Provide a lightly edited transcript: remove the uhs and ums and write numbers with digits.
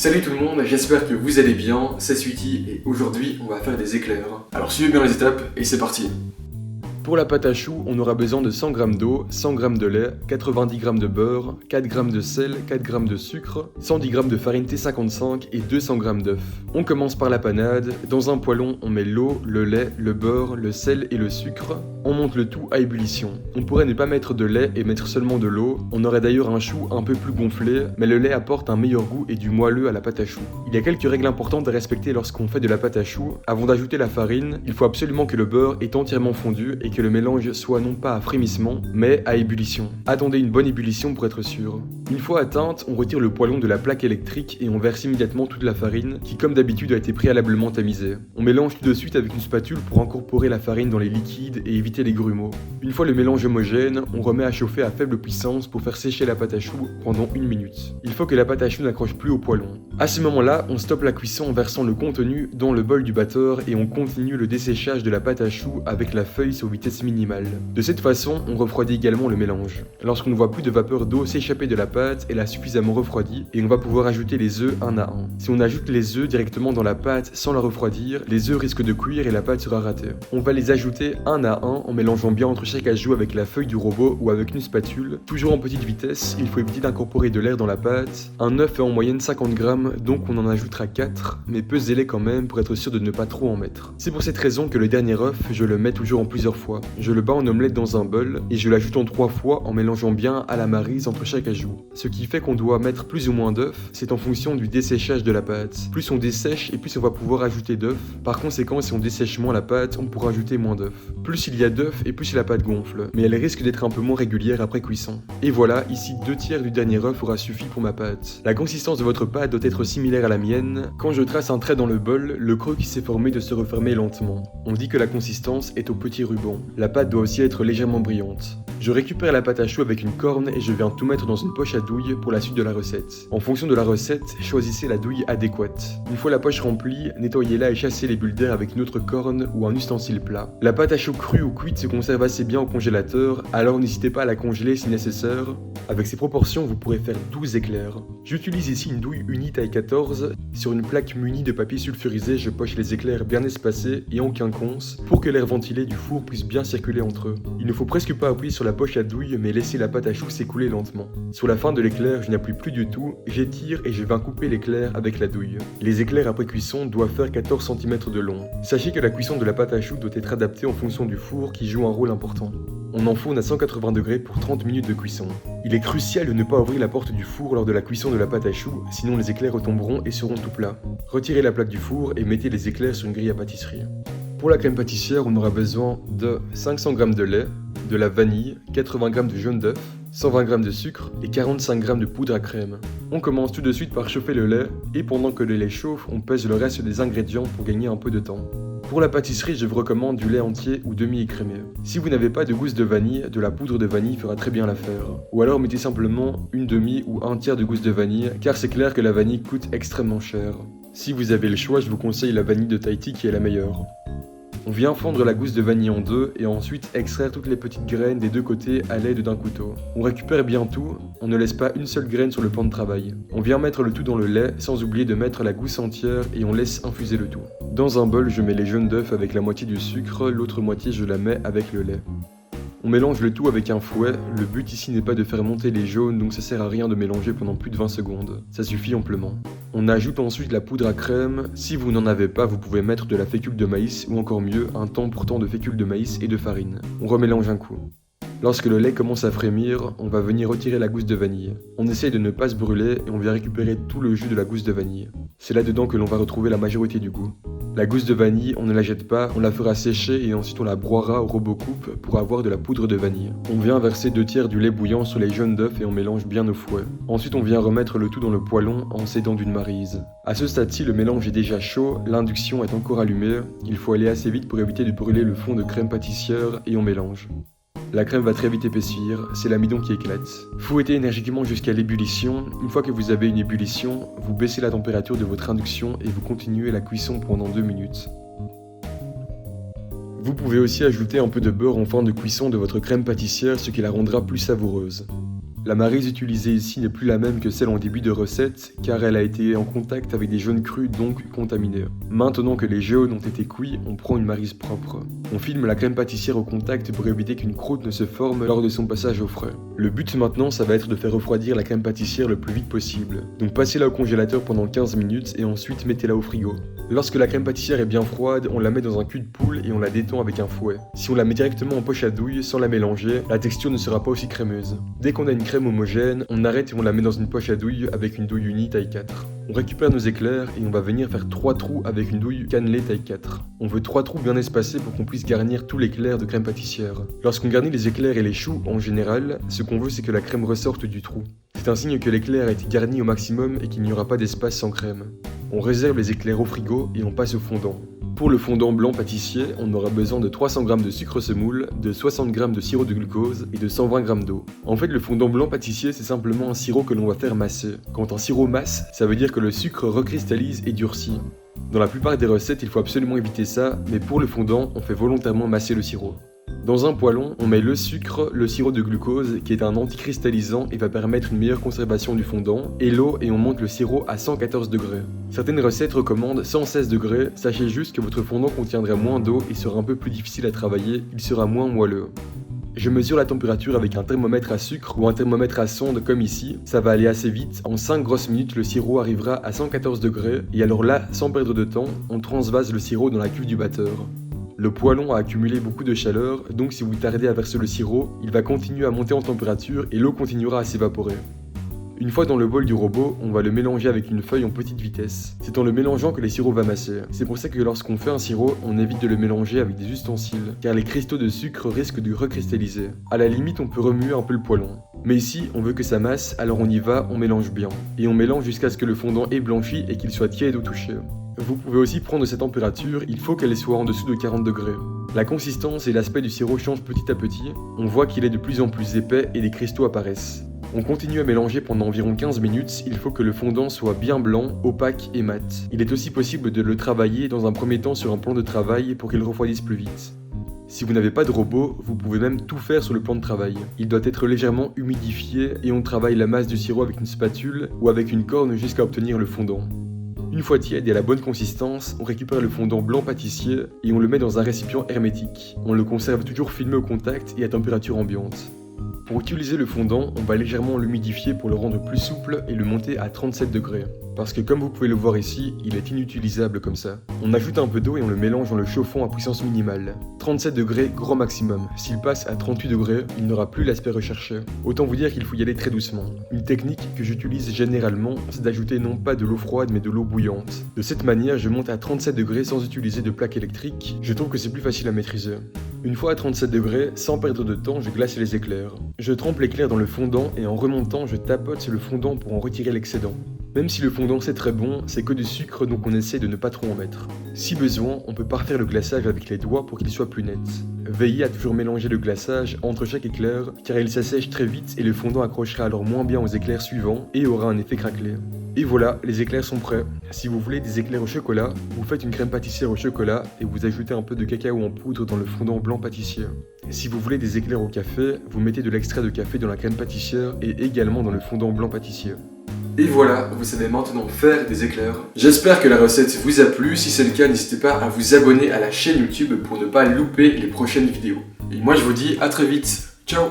Salut tout le monde, j'espère que vous allez bien, c'est Sweetie et aujourd'hui on va faire des éclairs. Alors suivez bien les étapes et c'est parti. Pour la pâte à choux, on aura besoin de 100 g d'eau, 100 g de lait, 90 g de beurre, 4 g de sel, 4 g de sucre, 110 g de farine T55 et 200 g d'œufs. On commence par la panade. Dans un poêlon, on met l'eau, le lait, le beurre, le sel et le sucre. On monte le tout à ébullition. On pourrait ne pas mettre de lait et mettre seulement de l'eau. On aurait d'ailleurs un chou un peu plus gonflé, mais le lait apporte un meilleur goût et du moelleux à la pâte à choux. Il y a quelques règles importantes à respecter lorsqu'on fait de la pâte à choux. Avant d'ajouter la farine, il faut absolument que le beurre est entièrement fondu et que le mélange soit non pas à frémissement, mais à ébullition. Attendez une bonne ébullition pour être sûr. Une fois atteinte, on retire le poêlon de la plaque électrique et on verse immédiatement toute la farine, qui comme d'habitude a été préalablement tamisée. On mélange tout de suite avec une spatule pour incorporer la farine dans les liquides et éviter les grumeaux. Une fois le mélange homogène, on remet à chauffer à faible puissance pour faire sécher la pâte à choux pendant 1 minute. Il faut que la pâte à choux n'accroche plus au poêlon. À ce moment-là, on stoppe la cuisson en versant le contenu dans le bol du batteur et on continue le desséchage de la pâte à choux avec la feuille sur vitesse minimale. De cette façon, on refroidit également le mélange. Lorsqu'on ne voit plus de vapeur d'eau s'échapper de la pâte, elle a suffisamment refroidi et on va pouvoir ajouter les œufs un à un. Si on ajoute les œufs directement dans la pâte sans la refroidir, les œufs risquent de cuire et la pâte sera ratée. On va les ajouter un à un en mélangeant bien entre chaque ajout avec la feuille du robot ou avec une spatule. Toujours en petite vitesse, il faut éviter d'incorporer de l'air dans la pâte. Un œuf fait en moyenne 50 g, donc on en ajoutera 4, mais pesez-les quand même pour être sûr de ne pas trop en mettre. C'est pour cette raison que le dernier œuf, je le mets toujours en plusieurs fois. Je le bats en omelette dans un bol et je l'ajoute en 3 fois en mélangeant bien à la maryse entre chaque ajout. Ce qui fait qu'on doit mettre plus ou moins d'œufs, c'est en fonction du desséchage de la pâte. Plus on dessèche et plus on va pouvoir ajouter d'œufs. Par conséquent, si on dessèche moins la pâte, on pourra ajouter moins d'œufs. Plus il y a d'œufs et plus la pâte gonfle, mais elle risque d'être un peu moins régulière après cuisson. Et voilà, ici 2/3 du dernier œuf aura suffi pour ma pâte. La consistance de votre pâte doit être similaire à la mienne. Quand je trace un trait dans le bol, le creux qui s'est formé doit se refermer lentement. On dit que la consistance est au petit ruban. La pâte doit aussi être légèrement brillante. Je récupère la pâte à choux avec une corne et je viens tout mettre dans une poche à douille pour la suite de la recette. En fonction de la recette, choisissez la douille adéquate. Une fois la poche remplie, nettoyez-la et chassez les bulles d'air avec une autre corne ou un ustensile plat. La pâte à choux crue ou cuite se conserve assez bien au congélateur, alors n'hésitez pas à la congeler si nécessaire. Avec ces proportions, vous pourrez faire 12 éclairs. J'utilise ici une douille unie taille 14. Sur une plaque munie de papier sulfurisé, je poche les éclairs bien espacés et en quinconce pour que l'air ventilé du four puisse bien circuler entre eux. Il ne faut presque pas appuyer sur la poche à douille, mais laisser la pâte à choux s'écouler lentement. Sur la fin de l'éclair, je n'appuie plus du tout, j'étire et je viens couper l'éclair avec la douille. Les éclairs après cuisson doivent faire 14 cm de long. Sachez que la cuisson de la pâte à choux doit être adaptée en fonction du four qui joue un rôle important. On enfourne à 180 degrés pour 30 minutes de cuisson. Il est crucial de ne pas ouvrir la porte du four lors de la cuisson de la pâte à choux, sinon les éclairs retomberont et seront tout plats. Retirez la plaque du four et mettez les éclairs sur une grille à pâtisserie. Pour la crème pâtissière, on aura besoin de 500 g de lait, de la vanille, 80 g de jaune d'œuf, 120 g de sucre et 45 g de poudre à crème. On commence tout de suite par chauffer le lait et pendant que le lait chauffe, on pèse le reste des ingrédients pour gagner un peu de temps. Pour la pâtisserie, je vous recommande du lait entier ou demi-écrémé. Si vous n'avez pas de gousse de vanille, de la poudre de vanille fera très bien l'affaire. Ou alors mettez simplement une demi ou un tiers de gousse de vanille, car c'est clair que la vanille coûte extrêmement cher. Si vous avez le choix, je vous conseille la vanille de Tahiti qui est la meilleure. On vient fendre la gousse de vanille en deux et ensuite extraire toutes les petites graines des deux côtés à l'aide d'un couteau. On récupère bien tout, on ne laisse pas une seule graine sur le plan de travail. On vient mettre le tout dans le lait sans oublier de mettre la gousse entière et on laisse infuser le tout. Dans un bol, je mets les jaunes d'œufs avec la moitié du sucre, l'autre moitié je la mets avec le lait. On mélange le tout avec un fouet, le but ici n'est pas de faire monter les jaunes donc ça sert à rien de mélanger pendant plus de 20 secondes, ça suffit amplement. On ajoute ensuite la poudre à crème, si vous n'en avez pas vous pouvez mettre de la fécule de maïs ou encore mieux un temps de fécule de maïs et de farine. On remélange un coup. Lorsque le lait commence à frémir, on va venir retirer la gousse de vanille. On essaye de ne pas se brûler et on vient récupérer tout le jus de la gousse de vanille. C'est là-dedans que l'on va retrouver la majorité du goût. La gousse de vanille, on ne la jette pas, on la fera sécher et ensuite on la broiera au robot coupe pour avoir de la poudre de vanille. On vient verser 2/3 du lait bouillant sur les jaunes d'œufs et on mélange bien au fouet. Ensuite on vient remettre le tout dans le poêlon en s'aidant d'une maryse. À ce stade-ci, le mélange est déjà chaud, l'induction est encore allumée, il faut aller assez vite pour éviter de brûler le fond de crème pâtissière et on mélange. La crème va très vite épaissir, c'est l'amidon qui éclate. Fouettez énergiquement jusqu'à l'ébullition. Une fois que vous avez une ébullition, vous baissez la température de votre induction et vous continuez la cuisson pendant 2 minutes. Vous pouvez aussi ajouter un peu de beurre en fin de cuisson de votre crème pâtissière, ce qui la rendra plus savoureuse. La maryse utilisée ici n'est plus la même que celle en début de recette, car elle a été en contact avec des jaunes crus, donc contaminés. Maintenant que les jaunes ont été cuits, on prend une maryse propre. On filme la crème pâtissière au contact pour éviter qu'une croûte ne se forme lors de son passage au frais. Le but maintenant, ça va être de faire refroidir la crème pâtissière le plus vite possible. Donc passez-la au congélateur pendant 15 minutes et ensuite mettez-la au frigo. Lorsque la crème pâtissière est bien froide, on la met dans un cul de poule et on la détend avec un fouet. Si on la met directement en poche à douille sans la mélanger, la texture ne sera pas aussi crémeuse. Dès qu'on a une crème homogène, on arrête et on la met dans une poche à douille avec une douille unie taille 4. On récupère nos éclairs et on va venir faire 3 trous avec une douille cannelée taille 4. On veut 3 trous bien espacés pour qu'on puisse garnir tout l'éclair de crème pâtissière. Lorsqu'on garnit les éclairs et les choux, en général, ce qu'on veut c'est que la crème ressorte du trou. C'est un signe que l'éclair a été garni au maximum et qu'il n'y aura pas d'espace sans crème. On réserve les éclairs au frigo et on passe au fondant. Pour le fondant blanc pâtissier, on aura besoin de 300 g de sucre semoule, de 60 g de sirop de glucose et de 120 g d'eau. En fait, le fondant blanc pâtissier, c'est simplement un sirop que l'on va faire masser. Quand un sirop masse, ça veut dire que le sucre recristallise et durcit. Dans la plupart des recettes, il faut absolument éviter ça, mais pour le fondant, on fait volontairement masser le sirop. Dans un poêlon, on met le sucre, le sirop de glucose qui est un anticristallisant et va permettre une meilleure conservation du fondant, et l'eau et on monte le sirop à 114 degrés. Certaines recettes recommandent 116 degrés, sachez juste que votre fondant contiendra moins d'eau et sera un peu plus difficile à travailler, il sera moins moelleux. Je mesure la température avec un thermomètre à sucre ou un thermomètre à sonde comme ici, ça va aller assez vite, en 5 grosses minutes le sirop arrivera à 114 degrés et alors là, sans perdre de temps, on transvase le sirop dans la cuve du batteur. Le poêlon a accumulé beaucoup de chaleur, donc si vous tardez à verser le sirop, il va continuer à monter en température et l'eau continuera à s'évaporer. Une fois dans le bol du robot, on va le mélanger avec une feuille en petite vitesse. C'est en le mélangeant que les sirops vont masser. C'est pour ça que lorsqu'on fait un sirop, on évite de le mélanger avec des ustensiles, car les cristaux de sucre risquent de recristalliser. À la limite, on peut remuer un peu le poêlon. Mais ici, on veut que ça masse, alors on y va, on mélange bien. Et on mélange jusqu'à ce que le fondant ait blanchi et qu'il soit tiède au toucher. Vous pouvez aussi prendre cette température, il faut qu'elle soit en dessous de 40 degrés. La consistance et l'aspect du sirop changent petit à petit, on voit qu'il est de plus en plus épais et des cristaux apparaissent. On continue à mélanger pendant environ 15 minutes, il faut que le fondant soit bien blanc, opaque et mat. Il est aussi possible de le travailler dans un premier temps sur un plan de travail pour qu'il refroidisse plus vite. Si vous n'avez pas de robot, vous pouvez même tout faire sur le plan de travail. Il doit être légèrement humidifié et on travaille la masse du sirop avec une spatule ou avec une corne jusqu'à obtenir le fondant. Une fois tiède et à la bonne consistance, on récupère le fondant blanc pâtissier et on le met dans un récipient hermétique. On le conserve toujours filmé au contact et à température ambiante. Pour utiliser le fondant, on va légèrement l'humidifier pour le rendre plus souple et le monter à 37 degrés. Parce que comme vous pouvez le voir ici, il est inutilisable comme ça. On ajoute un peu d'eau et on le mélange en le chauffant à puissance minimale. 37 degrés, grand maximum. S'il passe à 38 degrés, il n'aura plus l'aspect recherché. Autant vous dire qu'il faut y aller très doucement. Une technique que j'utilise généralement, c'est d'ajouter non pas de l'eau froide mais de l'eau bouillante. De cette manière, je monte à 37 degrés sans utiliser de plaque électrique. Je trouve que c'est plus facile à maîtriser. Une fois à 37 degrés, sans perdre de temps, je glace les éclairs. Je trempe l'éclair dans le fondant et en remontant, je tapote le fondant pour en retirer l'excédent. Même si le fondant c'est très bon, c'est que du sucre donc on essaie de ne pas trop en mettre. Si besoin, on peut parfaire le glaçage avec les doigts pour qu'il soit plus net. Veillez à toujours mélanger le glaçage entre chaque éclair car il s'assèche très vite et le fondant accrochera alors moins bien aux éclairs suivants et aura un effet craquelé. Et voilà, les éclairs sont prêts. Si vous voulez des éclairs au chocolat, vous faites une crème pâtissière au chocolat et vous ajoutez un peu de cacao en poudre dans le fondant blanc pâtissier. Si vous voulez des éclairs au café, vous mettez de l'extrait de café dans la crème pâtissière et également dans le fondant blanc pâtissier. Et voilà, vous savez maintenant faire des éclairs. J'espère que la recette vous a plu, si c'est le cas, n'hésitez pas à vous abonner à la chaîne YouTube pour ne pas louper les prochaines vidéos. Et moi je vous dis à très vite, ciao!